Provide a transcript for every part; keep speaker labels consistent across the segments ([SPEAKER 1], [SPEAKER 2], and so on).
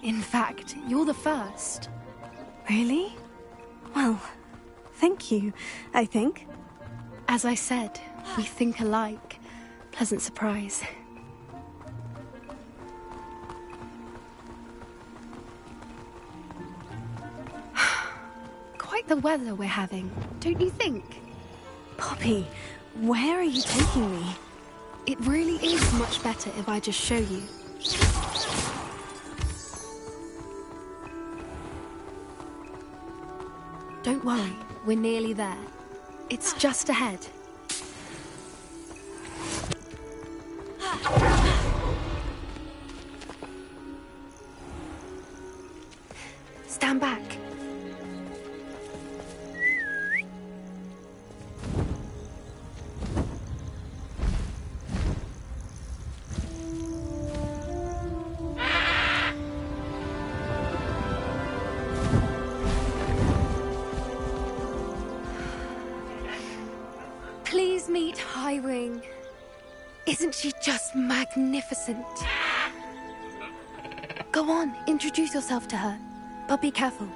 [SPEAKER 1] In fact, you're the first.
[SPEAKER 2] Really? Well, thank you, I think.
[SPEAKER 1] As I said, we think alike. Pleasant surprise. Quite the weather we're having, don't you think?
[SPEAKER 2] Poppy, where are you taking me?
[SPEAKER 1] It really is much better if I just show you. Don't worry, we're nearly there. It's just ahead. Stand back. Please meet Highwing. Isn't she just magnificent? Go on, introduce yourself to her. But be careful.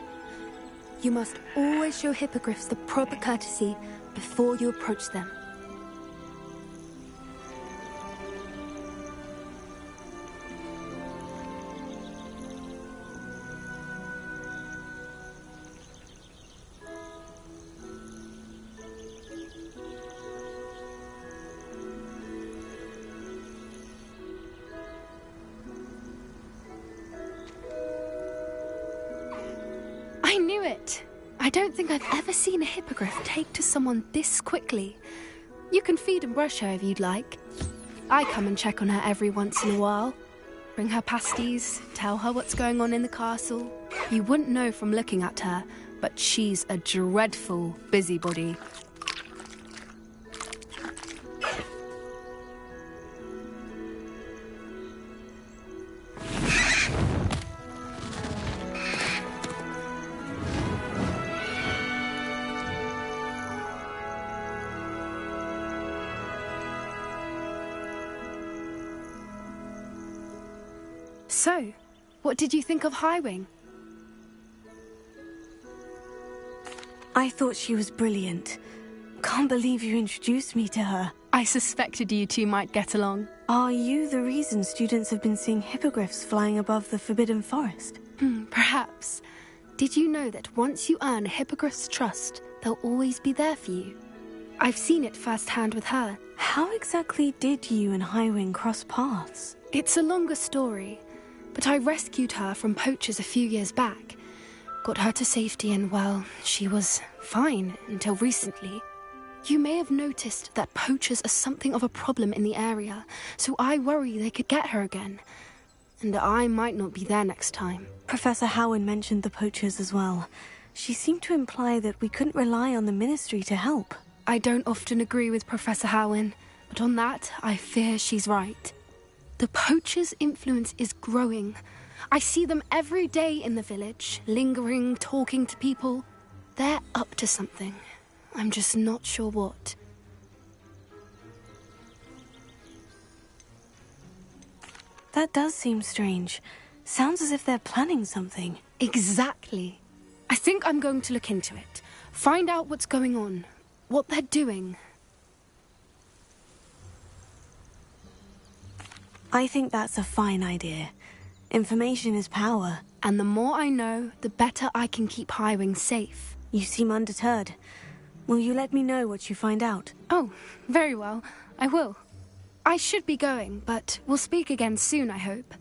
[SPEAKER 1] You must always show hippogriffs the proper courtesy before you approach them. I knew it! I don't think I've ever seen a hippogriff take to someone this quickly. You can feed and brush her if you'd like. I come and check on her every once in a while. Bring her pasties, tell her what's going on in the castle. You wouldn't know from looking at her, but she's a dreadful busybody. So, what did you think of Highwing?
[SPEAKER 2] I thought she was brilliant. Can't believe you introduced me to her.
[SPEAKER 1] I suspected you two might get along.
[SPEAKER 2] Are you the reason students have been seeing hippogriffs flying above the Forbidden Forest?
[SPEAKER 1] Perhaps. Did you know that once you earn a hippogriff's trust, they'll always be there for you? I've seen it firsthand with her.
[SPEAKER 2] How exactly did you and Highwing cross paths?
[SPEAKER 1] It's a longer story, but I rescued her from poachers a few years back. Got her to safety and, well, she was fine until recently. You may have noticed that poachers are something of a problem in the area, so I worry they could get her again. And I might not be there next time.
[SPEAKER 2] Professor Howin mentioned the poachers as well. She seemed to imply that we couldn't rely on the Ministry to help.
[SPEAKER 1] I don't often agree with Professor Howin, but on that, I fear she's right. The poachers' influence is growing. I see them every day in the village, lingering, talking to people. They're up to something. I'm just not sure what.
[SPEAKER 2] That does seem strange. Sounds as if they're planning something.
[SPEAKER 1] Exactly. I think I'm going to look into it. Find out what's going on, what they're doing.
[SPEAKER 2] I think that's a fine idea. Information is power.
[SPEAKER 1] And the more I know, the better I can keep Highwing safe.
[SPEAKER 2] You seem undeterred. Will you let me know what you find out?
[SPEAKER 1] Oh, very well. I will. I should be going, but we'll speak again soon, I hope.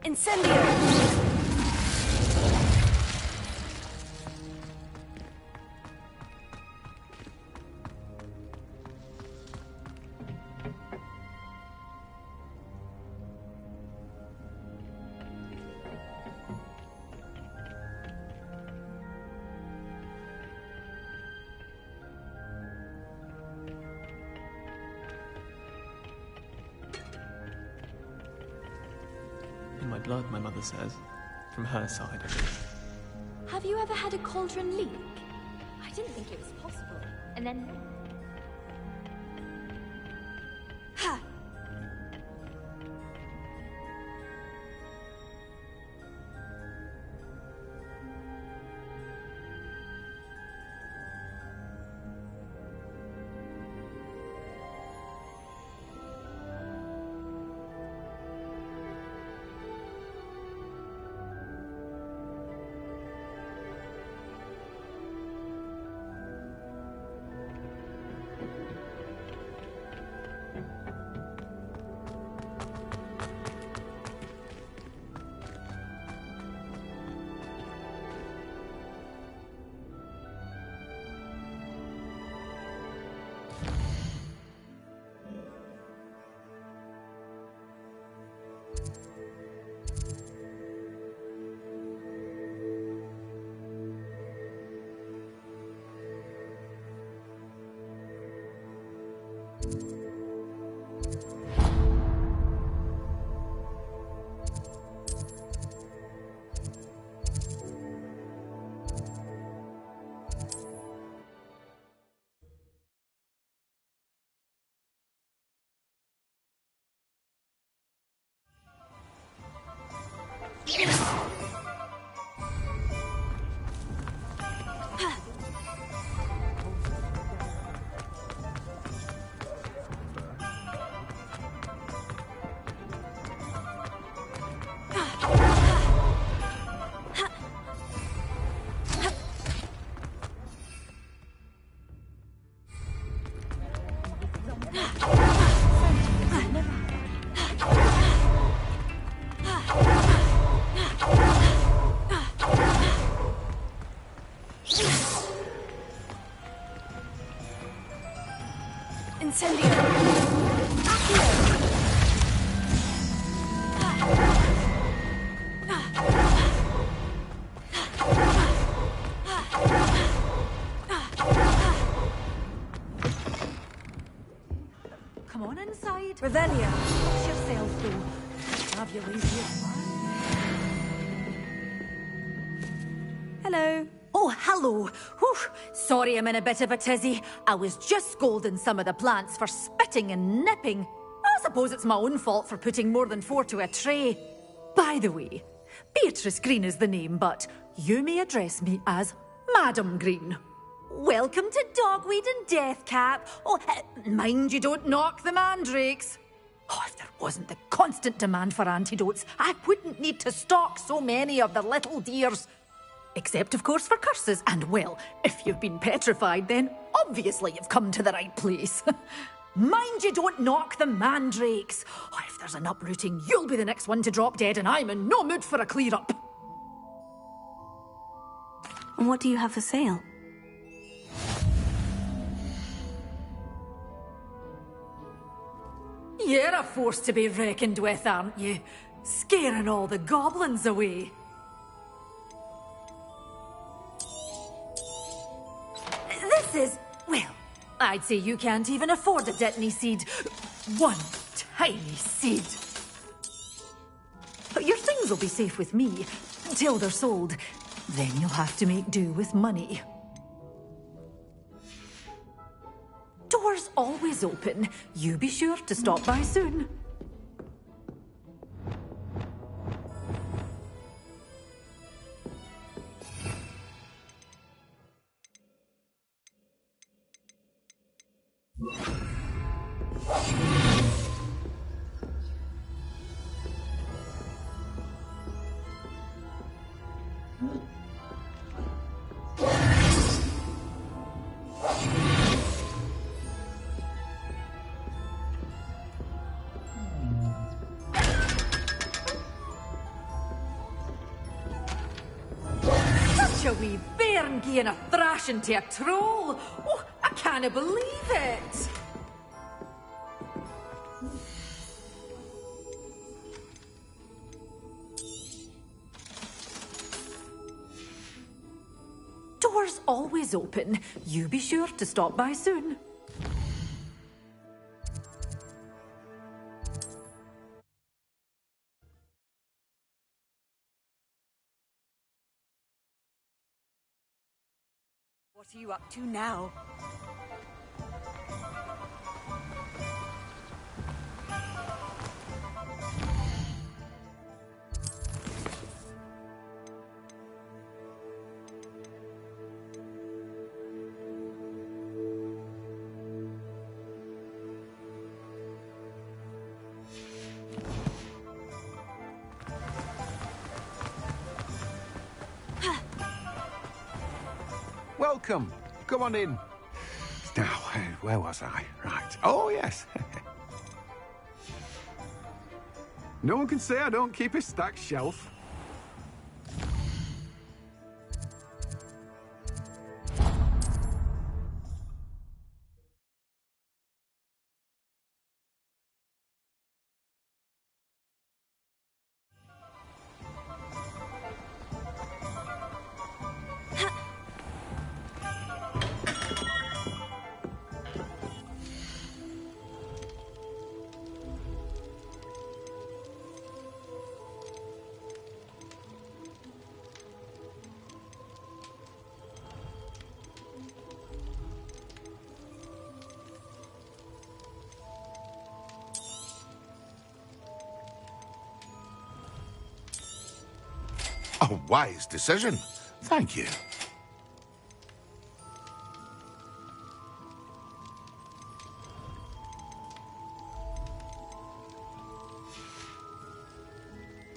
[SPEAKER 2] Incendio!
[SPEAKER 3] In my blood, my mother says. From her side.
[SPEAKER 4] Have you ever had a cauldron leak? I didn't think it was possible. And then... Ha!
[SPEAKER 5] Come on inside.
[SPEAKER 2] Revelia!
[SPEAKER 5] Watch yourself, though. Have you lazy?
[SPEAKER 2] Hello.
[SPEAKER 5] Oh, hello. Whew. Sorry I'm in a bit of a tizzy. I was just scolding some of the plants for spitting and nipping. I suppose it's my own fault for putting more than 4 to a tray. By the way, Beatrice Green is the name, but you may address me as Madam Green. Welcome to Dogweed and Deathcap. Oh, mind you don't knock the mandrakes. Oh, if there wasn't the constant demand for antidotes, I wouldn't need to stock so many of the little dears. Except, of course, for curses. And, well, if you've been petrified, then obviously you've come to the right place. Mind you don't knock the mandrakes. Oh, if there's an uprooting, you'll be the next one to drop dead, and I'm in no mood for a clear-up.
[SPEAKER 2] And what do you have for sale?
[SPEAKER 5] You're a force to be reckoned with, aren't you? Scaring all the goblins away. This is, well, I'd say you can't even afford a Dittany seed. One tiny seed. But your things will be safe with me, until they're sold. Then you'll have to make do with money. Doors always open. You be sure to stop by soon. Such a wee bairn gieing a thrashing to a troll. Oh, I can't believe it. Doors always open. You be sure to stop by soon.
[SPEAKER 2] What are you up to now?
[SPEAKER 6] Welcome. Come on in. Now, where was I? Right. Oh, yes. No one can say I don't keep a stacked shelf.
[SPEAKER 7] A wise decision. Thank you.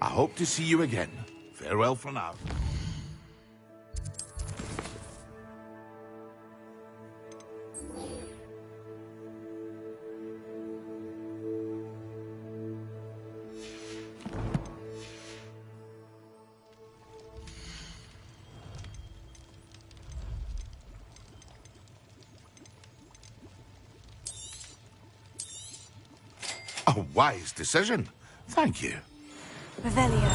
[SPEAKER 7] I hope to see you again. Farewell for now. A wise decision. Thank you.
[SPEAKER 2] Revelio.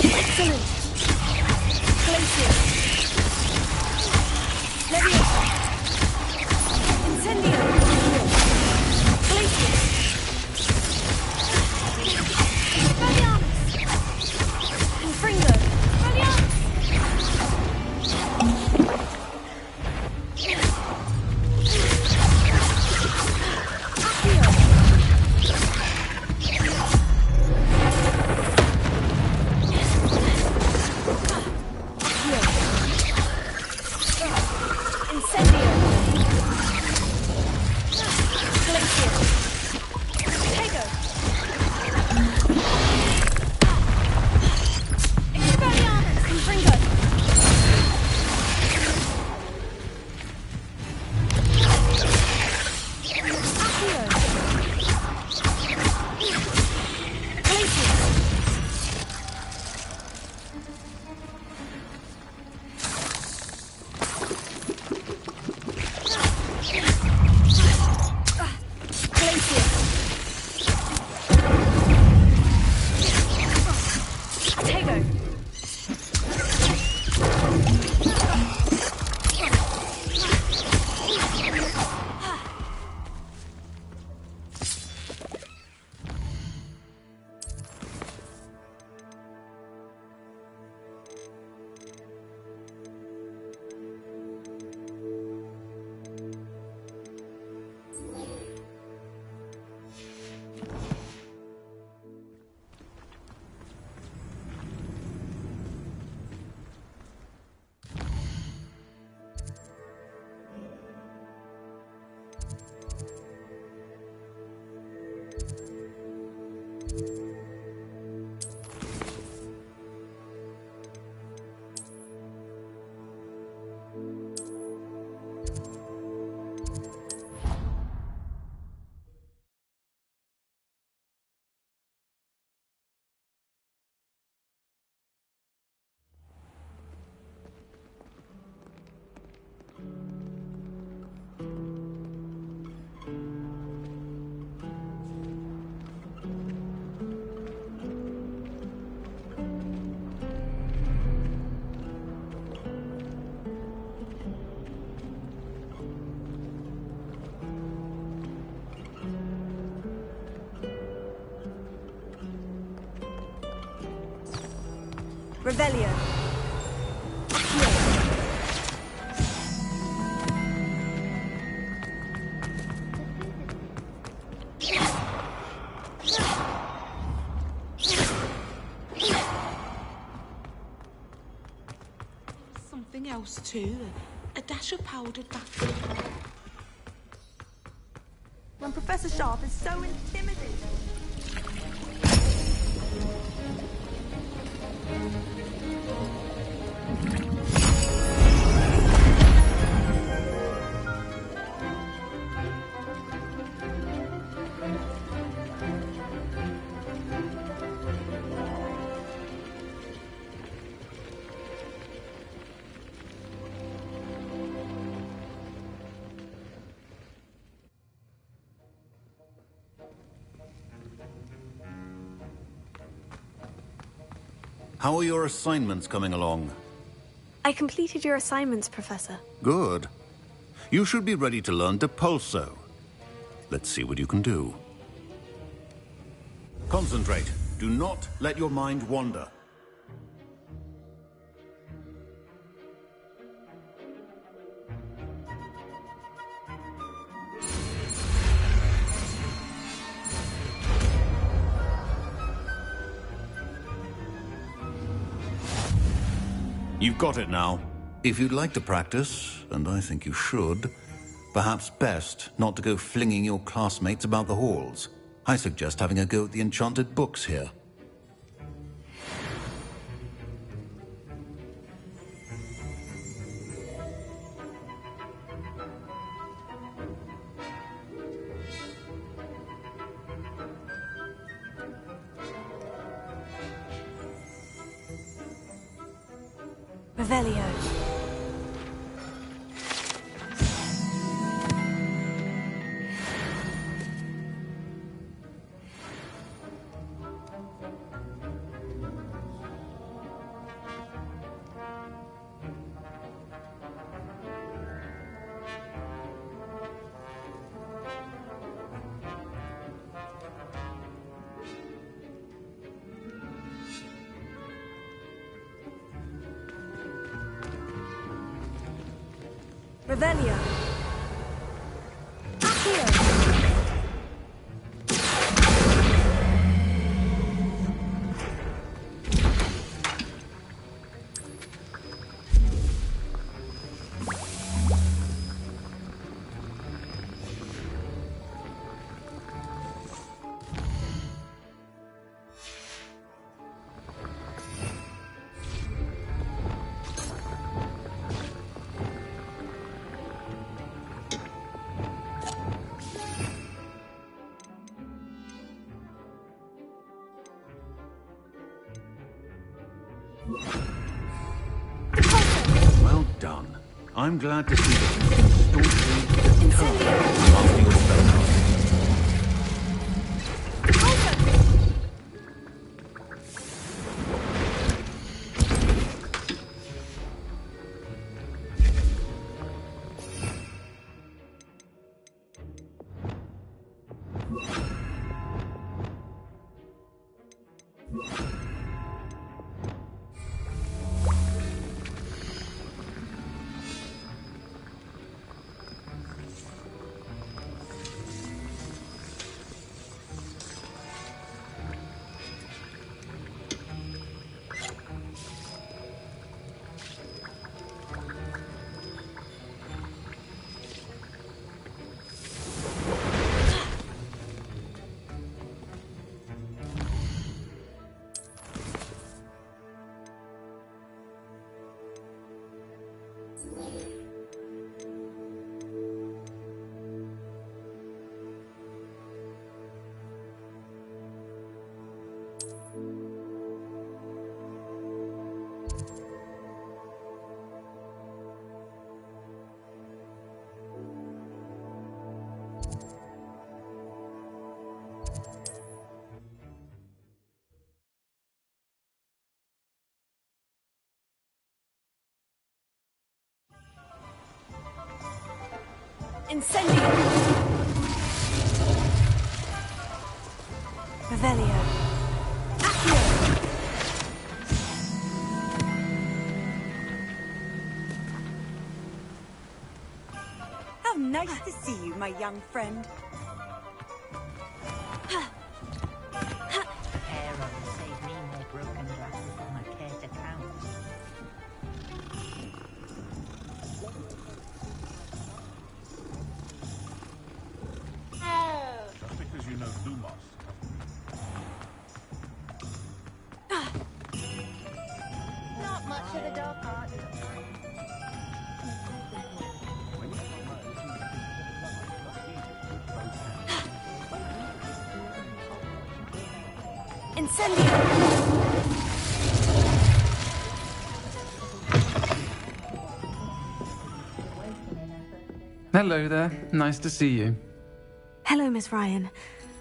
[SPEAKER 2] Excellent. Place it. Revelio.
[SPEAKER 8] Something else too. A dash of powdered bath.
[SPEAKER 2] When Professor Sharp is so intimidating.
[SPEAKER 9] How are your assignments coming along?
[SPEAKER 2] I completed your assignments, Professor.
[SPEAKER 9] Good. You should be ready to learn Depulso. Let's see what you can do. Concentrate. Do not let your mind wander. You've got it now. If you'd like to practice, and I think you should, perhaps best not to go flinging your classmates about the halls. I suggest having a go at the enchanted books here.
[SPEAKER 2] Revelio. Revelio.
[SPEAKER 9] Well done. I'm glad to see that you've been staunchly determined to master your spellcasting.
[SPEAKER 2] Incendio. Revelio. Accio.
[SPEAKER 10] Nice to see you, my young friend.
[SPEAKER 11] Aaron saved me more broken glasses than I care to count.
[SPEAKER 7] Just because you know Lumos.
[SPEAKER 11] Not much of a dark art.
[SPEAKER 12] Hello there. Nice to see you.
[SPEAKER 2] Hello, Miss Ryan.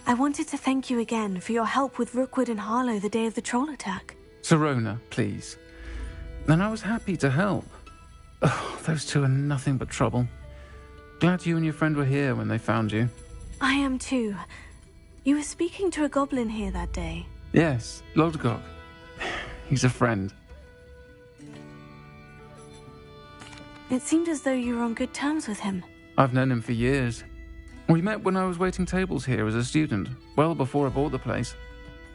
[SPEAKER 2] I wanted to thank you again for your help with Rookwood and Harlow the day of the troll attack.
[SPEAKER 12] Sirona, please. And I was happy to help. Oh, those two are nothing but trouble. Glad you and your friend were here when they found you.
[SPEAKER 2] I am too. You were speaking to a goblin here that day.
[SPEAKER 12] Yes, Lodgok. He's a friend.
[SPEAKER 2] It seemed as though you were on good terms with him.
[SPEAKER 12] I've known him for years. We met when I was waiting tables here as a student, well before I bought the place.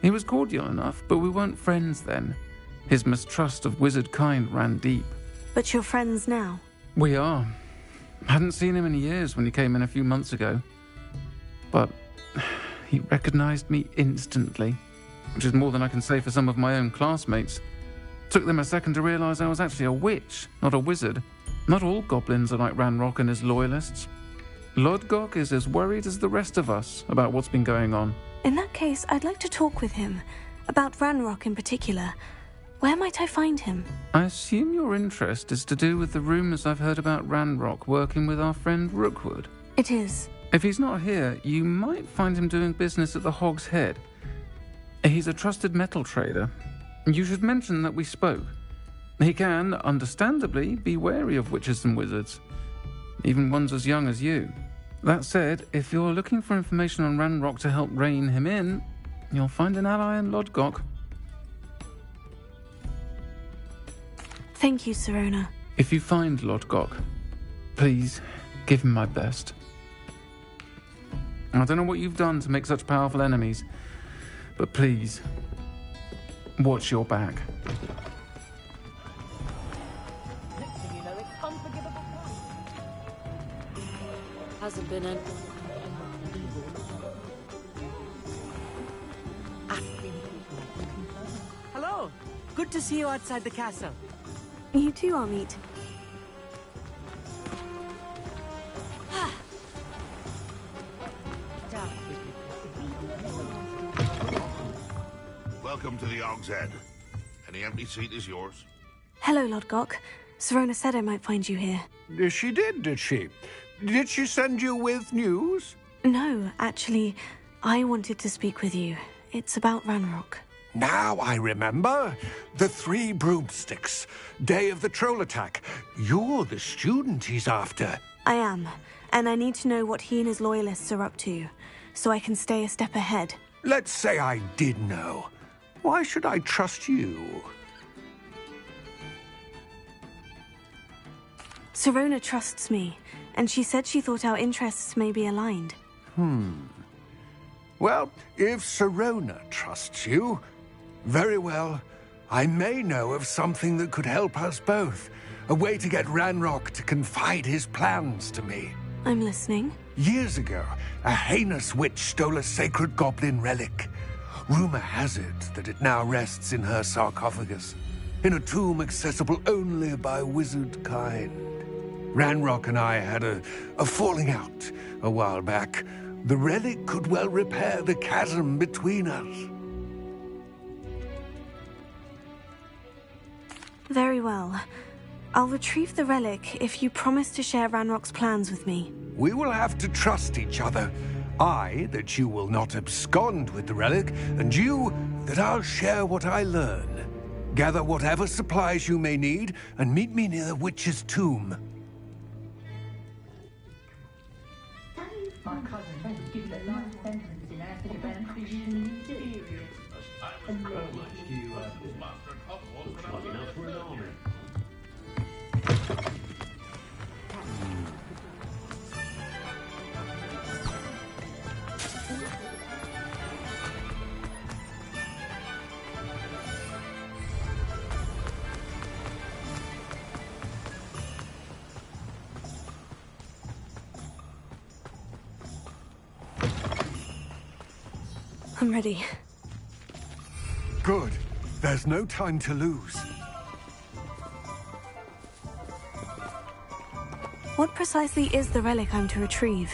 [SPEAKER 12] He was cordial enough, but we weren't friends then. His mistrust of wizard kind ran deep.
[SPEAKER 2] But you're friends now?
[SPEAKER 12] We are. Hadn't seen him in years when he came in a few months ago. But he recognized me instantly, which is more than I can say for some of my own classmates. Took them a second to realize I was actually a witch, not a wizard. Not all goblins are like Ranrock and his loyalists. Lodgok is as worried as the rest of us about what's been going on.
[SPEAKER 2] In that case, I'd like to talk with him. About Ranrock in particular. Where might I find him?
[SPEAKER 12] I assume your interest is to do with the rumors I've heard about Ranrock working with our friend Rookwood.
[SPEAKER 2] It is.
[SPEAKER 12] If he's not here, you might find him doing business at the Hog's Head. He's a trusted metal trader. You should mention that we spoke. He can, understandably, be wary of witches and wizards, even ones as young as you. That said, if you're looking for information on Ranrock to help rein him in, you'll find an ally in Lodgok.
[SPEAKER 2] Thank you, Sirona.
[SPEAKER 12] If you find Lodgok, please give him my best. I don't know what you've done to make such powerful enemies, but please, watch your back.
[SPEAKER 10] Hasn't been an... Hello. Good to see you outside the castle.
[SPEAKER 2] You too, Amit.
[SPEAKER 7] Welcome to the Hog's Head. Any empty seat is yours.
[SPEAKER 2] Hello, Lodgok. Sirona said I might find you here.
[SPEAKER 6] She did she? Did she send you with news?
[SPEAKER 2] No, actually, I wanted to speak with you. It's about Ranrock.
[SPEAKER 6] Now I remember. The 3 broomsticks. Day of the troll attack. You're the student he's after.
[SPEAKER 2] I am, and I need to know what he and his loyalists are up to, so I can stay a step ahead.
[SPEAKER 6] Let's say I did know. Why should I trust you?
[SPEAKER 2] Sirona trusts me, and she said she thought our interests may be aligned.
[SPEAKER 6] Well, if Sirona trusts you, very well. I may know of something that could help us both. A way to get Ranrock to confide his plans to me.
[SPEAKER 2] I'm listening.
[SPEAKER 6] Years ago, a heinous witch stole a sacred goblin relic. Rumor has it that it now rests in her sarcophagus, in a tomb accessible only by wizard kind. Ranrock and I had a falling out a while back. The relic could well repair the chasm between us.
[SPEAKER 2] Very well. I'll retrieve the relic if you promise to share Ranrock's plans with me.
[SPEAKER 6] We will have to trust each other. I, that you will not abscond with the relic, and you, that I'll share what I learn. Gather whatever supplies you may need, and meet me near the witch's tomb.
[SPEAKER 11] My cousin has given a life sentence in Azkaban for you.
[SPEAKER 2] I'm ready.
[SPEAKER 6] Good. There's no time to lose.
[SPEAKER 2] What precisely is the relic I'm to retrieve?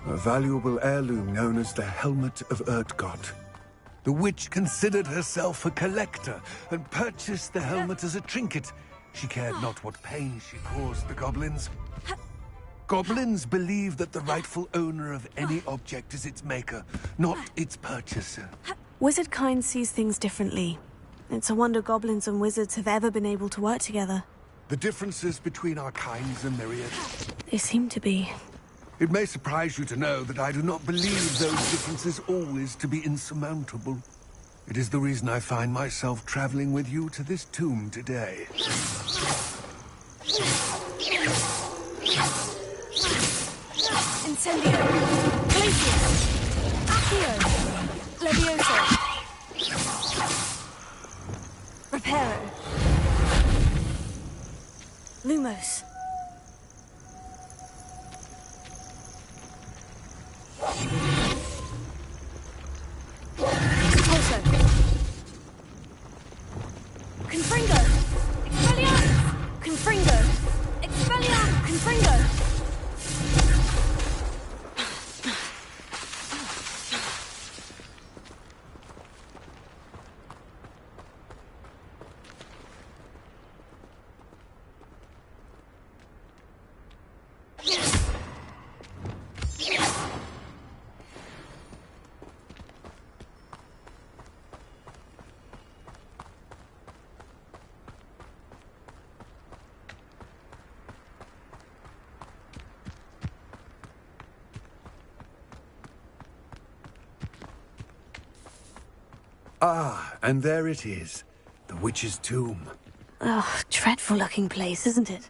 [SPEAKER 6] A valuable heirloom known as the Helmet of Erdgott. The witch considered herself a collector and purchased the helmet as a trinket. She cared not what pain she caused the goblins. Goblins believe that the rightful owner of any object is its maker, not its purchaser.
[SPEAKER 2] Wizard kind sees things differently. It's a wonder goblins and wizards have ever been able to work together.
[SPEAKER 6] The differences between our kinds are myriad.
[SPEAKER 2] They seem to be.
[SPEAKER 6] It may surprise you to know that I do not believe those differences always to be insurmountable. It is the reason I find myself traveling with you to this tomb today.
[SPEAKER 2] Incendio. Glacius. Accio. Levioso. Reparo. Lumos. Expulso. Confringo. Expelliarmus. Confringo. Expelliarmus. Confringo.
[SPEAKER 6] Ah, and there it is. The witch's tomb.
[SPEAKER 2] Oh, dreadful looking place, isn't it?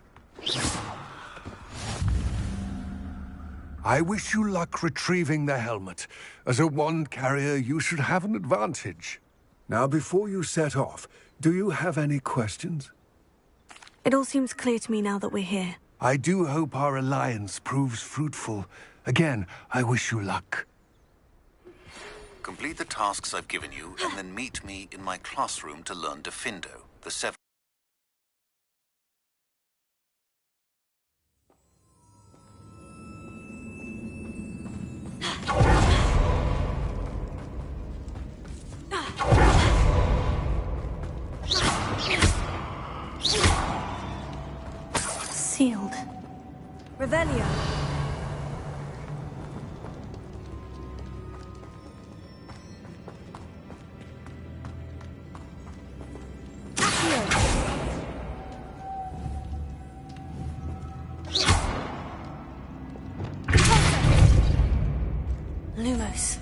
[SPEAKER 6] I wish you luck retrieving the helmet. As a wand carrier, you should have an advantage. Now, before you set off, do you have any questions?
[SPEAKER 2] It all seems clear to me now that we're here.
[SPEAKER 6] I do hope our alliance proves fruitful. Again, I wish you luck.
[SPEAKER 9] Complete the tasks I've given you, and then meet me in my classroom to learn Diffindo, the seventh.
[SPEAKER 2] Sealed. Revelio. Lumos.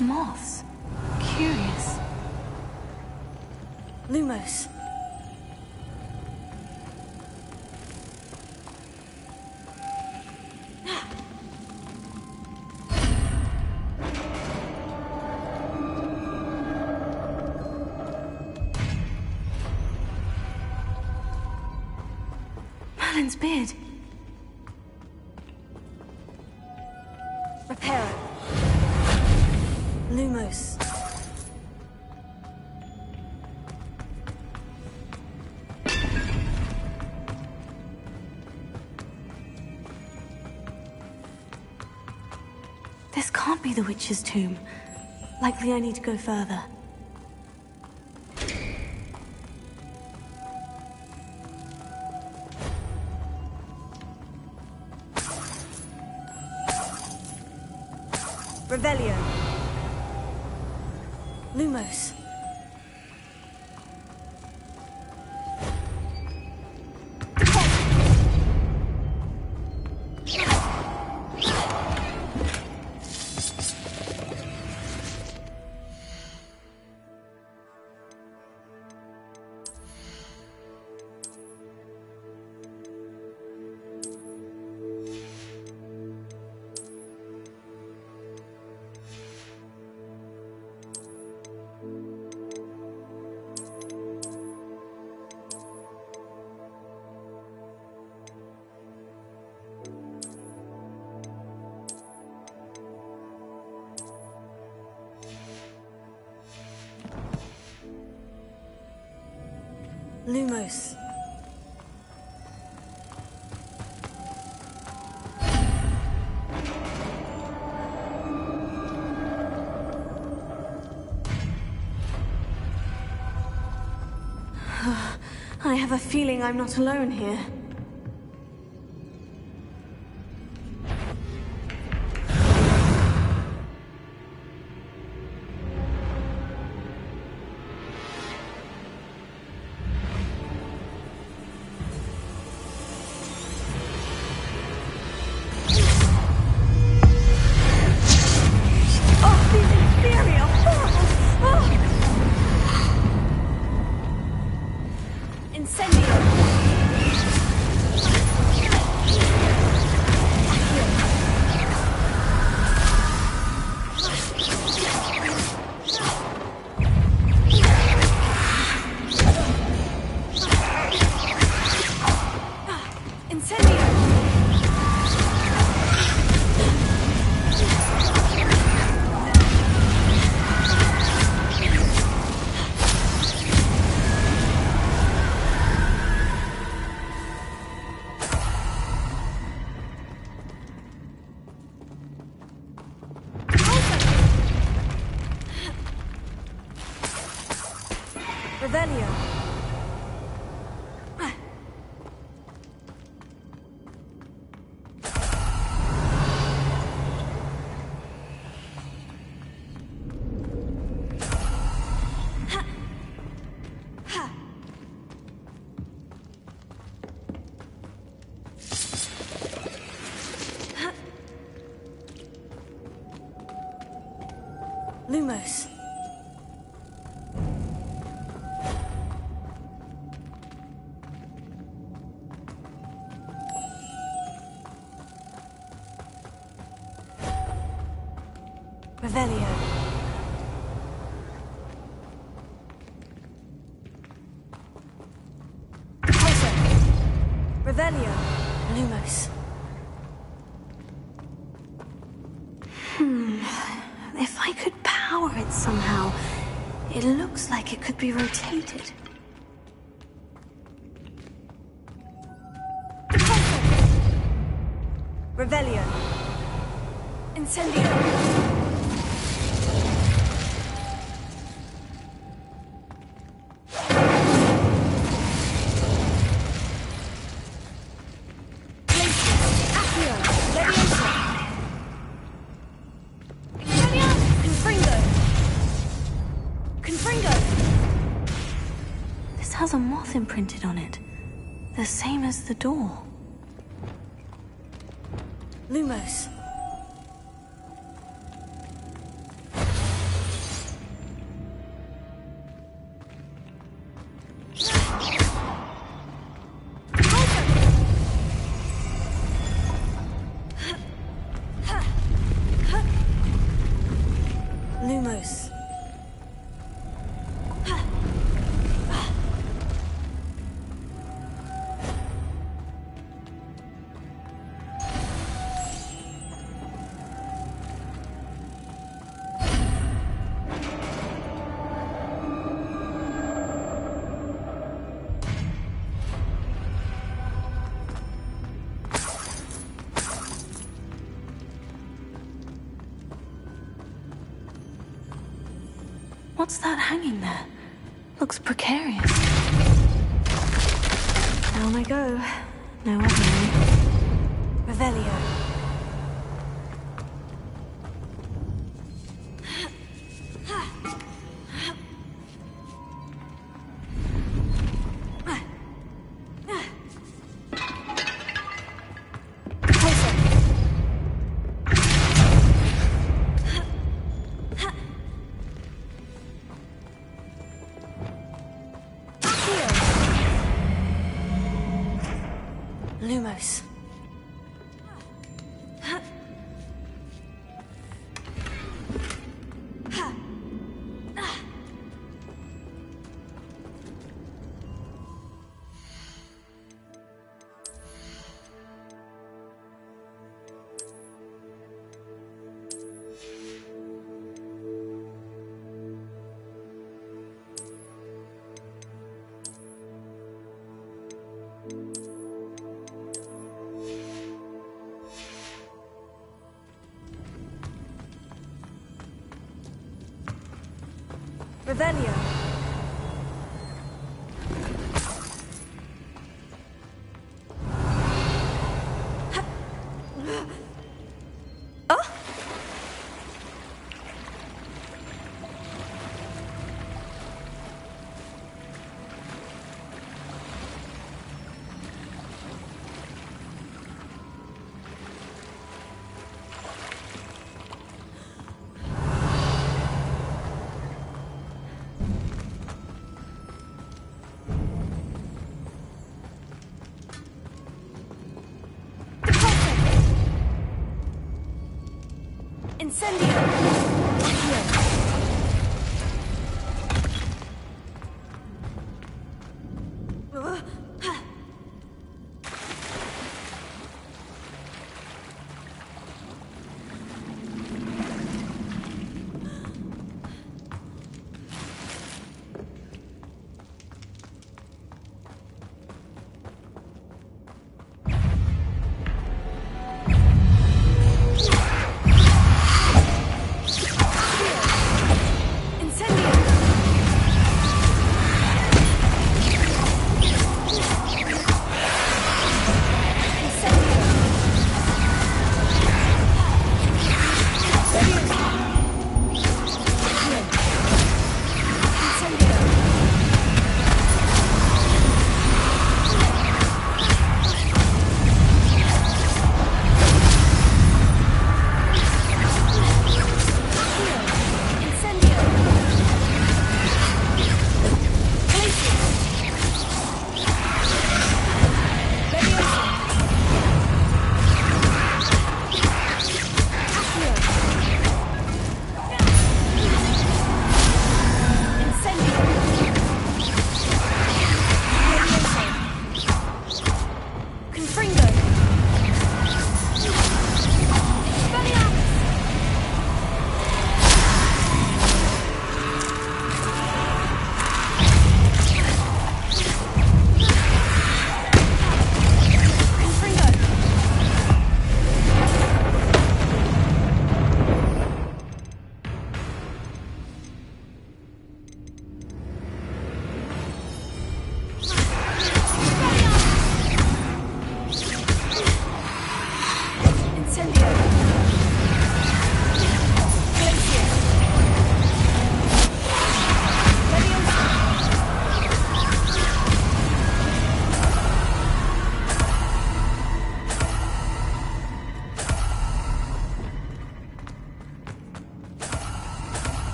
[SPEAKER 2] Moths. Curious. Lumos. Merlin's beard. Reparo. Lumos. This can't be the witch's tomb. Likely I need to go further. Revelio. Lumos. Lumos. I have a feeling I'm not alone here. Revelio. Lumos. Revelio. Closer. Revelio. Lumos. If I could power it somehow, it looks like it could be rotated. Revelio. Incendio. Has a moth imprinted on it, the same as the door. Lumos. Lumos. What's that hanging there? Looks precarious. Down I go. No other way. Revelio. Lumos. Revelio.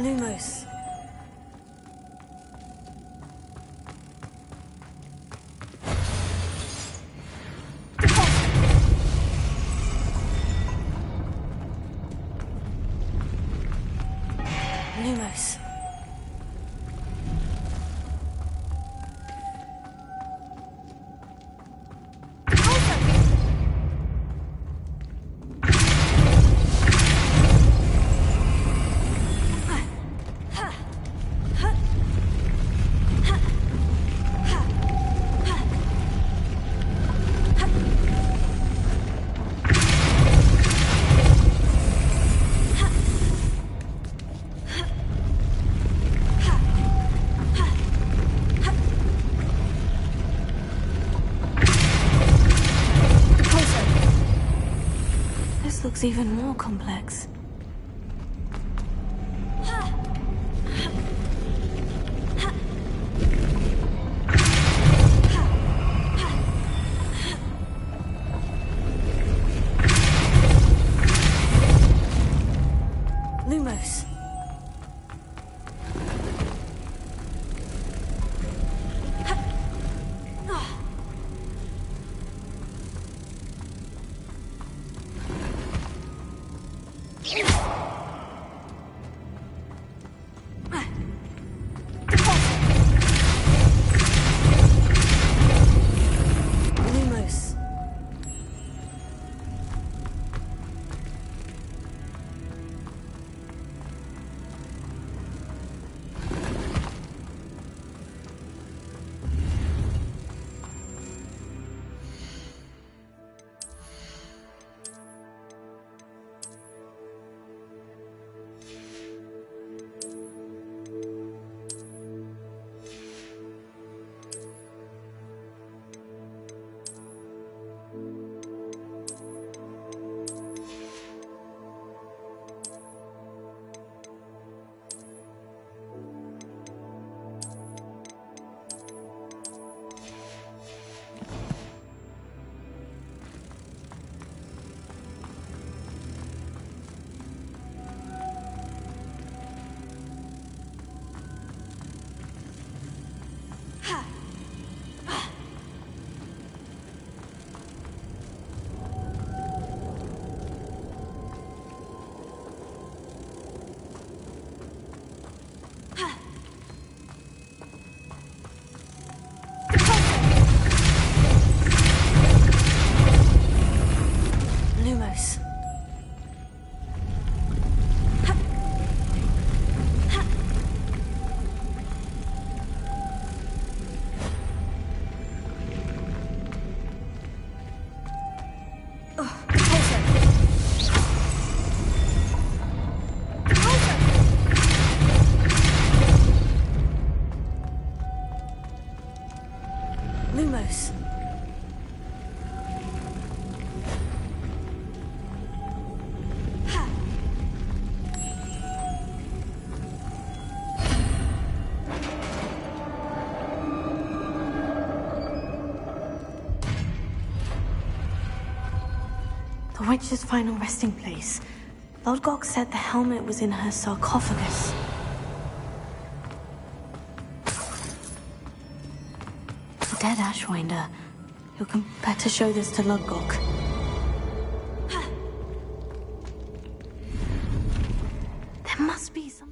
[SPEAKER 2] Lumos. Lumos. This looks even more complex. Lumos. Lumos. The witch's final resting place. Lodgok said the helmet was in her sarcophagus. The dead Ashwinder. You can better show this to Lodgok. There must be some...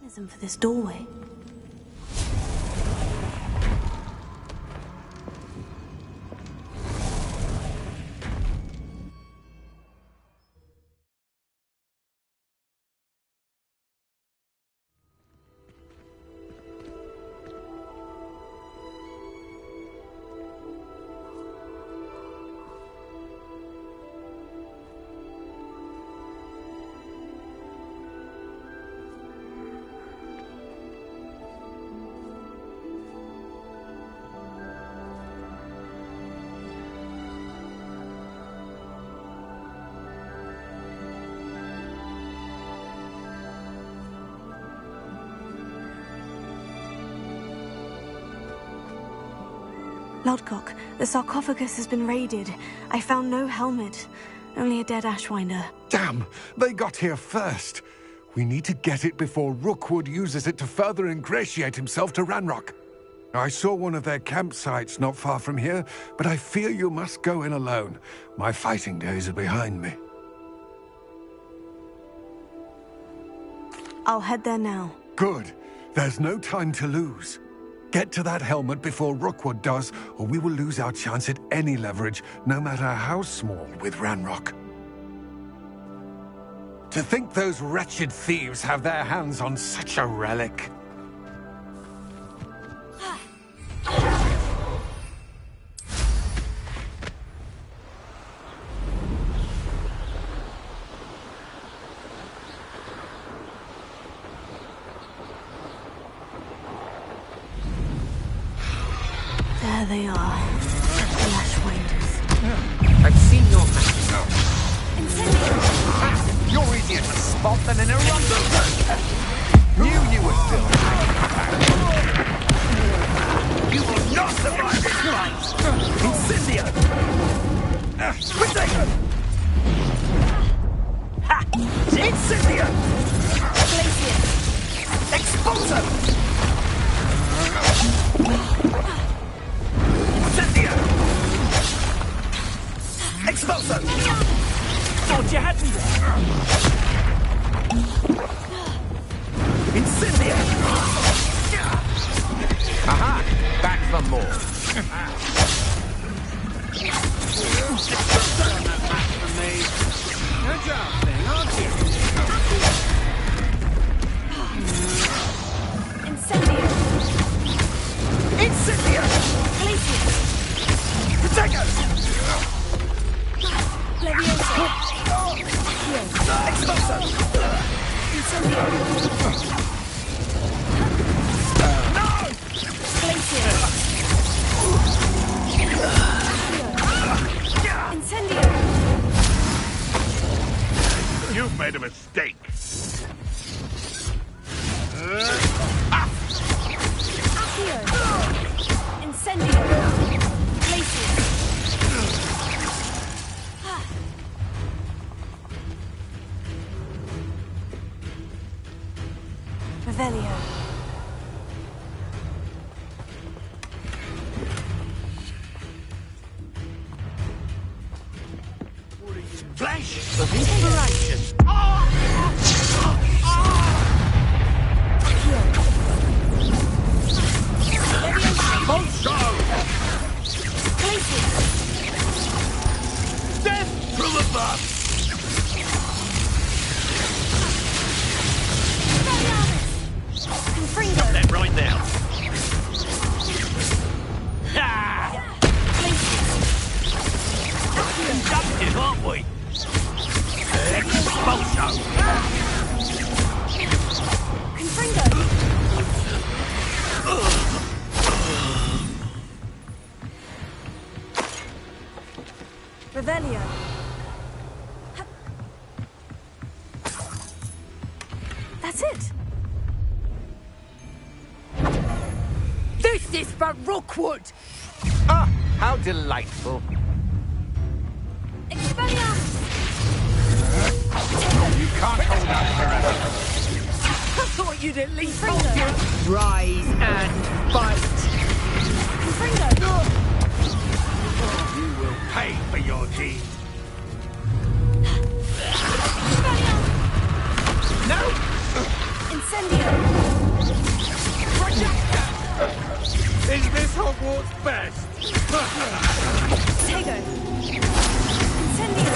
[SPEAKER 2] mechanism for this doorway. Lodgok, the sarcophagus has been raided. I found no helmet, only a dead Ashwinder.
[SPEAKER 6] Damn! They got here first. We need to get it before Rookwood uses it to further ingratiate himself to Ranrock. I saw one of their campsites not far from here, but I fear you must go in alone. My fighting days are behind me.
[SPEAKER 2] I'll head there now.
[SPEAKER 6] Good. There's no time to lose. Get to that helmet before Rookwood does, or we will lose our chance at any leverage, no matter how small, with Ranrock. To think those wretched thieves have their hands on such a relic.
[SPEAKER 2] There they are. The Ashwinders.
[SPEAKER 6] I've seen your matches now. You're easier to spot than an orangutan. Knew you were still hanging. You will not survive this fight. Incendio. Potato. Ha! Incendio. Expulso. Incendio! Expulso! Thought you had me there! Incendio! Aha! Back for more! Good job, thing, aren't you? Incendio! Incendio! Protego! Levioso! Expulso! Incendio! No! Glacier! Incendio!
[SPEAKER 7] You've made a mistake.
[SPEAKER 4] Accio! Incendio! Glacier!
[SPEAKER 2] Revelio.
[SPEAKER 7] Flash of inspiration. Death from above.
[SPEAKER 2] That's it.
[SPEAKER 5] This is for Rookwood!
[SPEAKER 13] Ah, how delightful.
[SPEAKER 5] Expelliarmus!
[SPEAKER 6] You can't hold out forever.
[SPEAKER 5] I thought you'd at least hold your... Rise and fight!
[SPEAKER 6] You will pay for your deed.
[SPEAKER 13] No!
[SPEAKER 2] Incendio!
[SPEAKER 6] Is this Hogwarts best?
[SPEAKER 2] Tego! Incendio!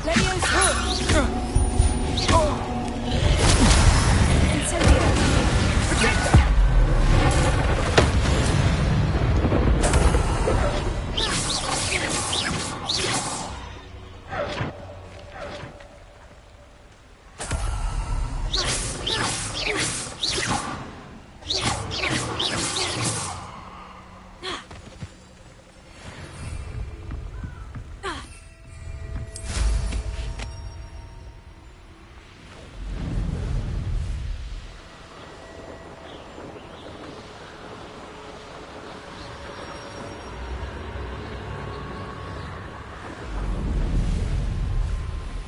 [SPEAKER 2] Leviosa! Incendio!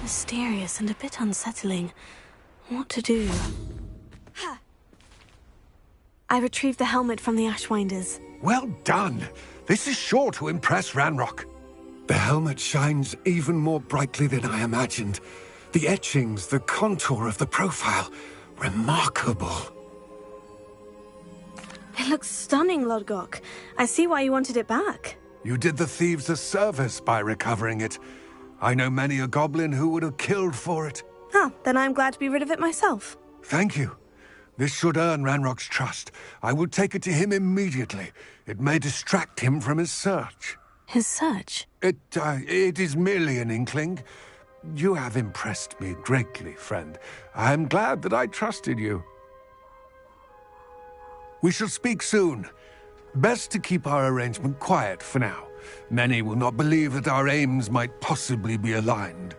[SPEAKER 2] Mysterious and a bit unsettling. What to do? I retrieved the helmet from the Ashwinders.
[SPEAKER 6] Well done. This is sure to impress Ranrock. The helmet shines even more brightly than I imagined. The etchings, the contour of the profile. Remarkable.
[SPEAKER 2] It looks stunning, Lodgok. I see why you wanted it back.
[SPEAKER 6] You did the thieves a service by recovering it. I know many a goblin who would have killed for it.
[SPEAKER 2] Ah, then I'm glad to be rid of it myself.
[SPEAKER 6] Thank you. This should earn Ranrock's trust. I will take it to him immediately. It may distract him from his search.
[SPEAKER 2] His search?
[SPEAKER 6] It is merely an inkling. You have impressed me greatly, friend. I am glad that I trusted you. We shall speak soon. Best to keep our arrangement quiet for now. Many will not believe that our aims might possibly be aligned.